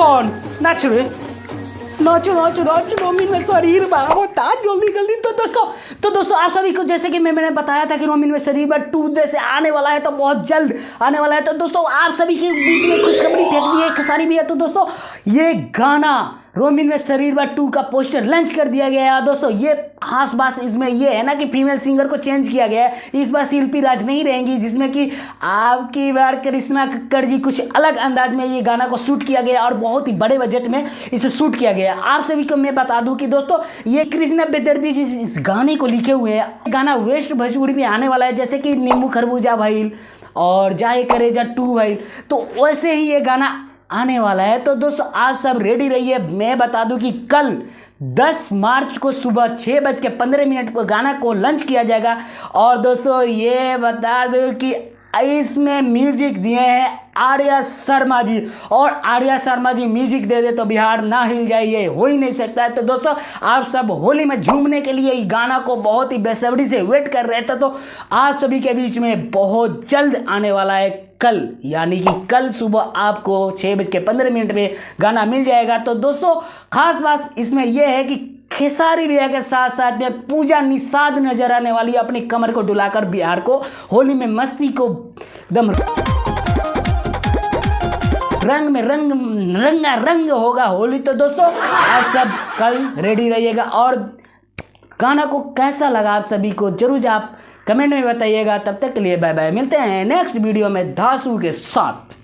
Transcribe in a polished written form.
कौन नाच रहे? नाचो नाचो नाचो रोमिन में शरीर होता जल्दी जल्दी। तो दोस्तों आप सभी को जैसे कि मैंने बताया था कि रोमिन में शरीर 2 जैसे आने वाला है, तो बहुत जल्द आने वाला है। तो दोस्तों आप सभी के बीच में खुशखबरी फेंक दी है खसारी भी है। तो दोस्तों ये गाना रोमिन में शरीर 2 का पोस्टर लॉन्च कर दिया गया है। दोस्तों ये खास बात इसमें ये है ना कि फीमेल सिंगर को चेंज किया गया है। इस बार शिल्पी राज नहीं रहेंगी, जिसमें कि आपकी बार करिश्मा कक्कड़ जी कुछ अलग अंदाज में ये गाना को शूट किया गया और बहुत ही बड़े बजट में इसे शूट किया गया। आप सभी को मैं बता दूं कि दोस्तों ये कृष्णा बेदर्दी जी इस गाने को लिखे हुए हैं। गाना वेस्ट भोजपुरी में आने वाला है, जैसे कि नींबू खरबूजा भइल और जाए करेजा 2 भइल, तो वैसे ही ये गाना आने वाला है। तो दोस्तों आप सब रेडी रहिए। मैं बता दूं कि कल 10 मार्च को सुबह 6:15 पर गाना को लॉन्च किया जाएगा। और दोस्तों ये बता दूं कि इसमें म्यूजिक दिए हैं आर्या शर्मा जी, और आर्या शर्मा जी म्यूजिक दे दे तो बिहार ना हिल जाए, ये हो ही नहीं सकता है। तो दोस्तों आप सब होली में झूमने के लिए इस गाना को बहुत ही बेसब्री से वेट कर रहे थे। तो आप सभी के बीच में बहुत जल्द आने वाला है कल, यानी कि कल सुबह आपको 6:15 पे गाना मिल जाएगा। तो दोस्तों खास बात इसमें यह है कि खेसारी भैया के साथ साथ में पूजा निषाद नजर आने वाली है, अपनी कमर को डुलाकर बिहार को होली में मस्ती को एकदम रंग में रंग होगा होली। तो दोस्तों आप सब कल रेडी रहिएगा। और गाना को कैसा लगा आप सभी को जरूर आप कमेंट में बताइएगा। तब तक के लिए बाय बाय, मिलते हैं नेक्स्ट वीडियो में धांसू के साथ।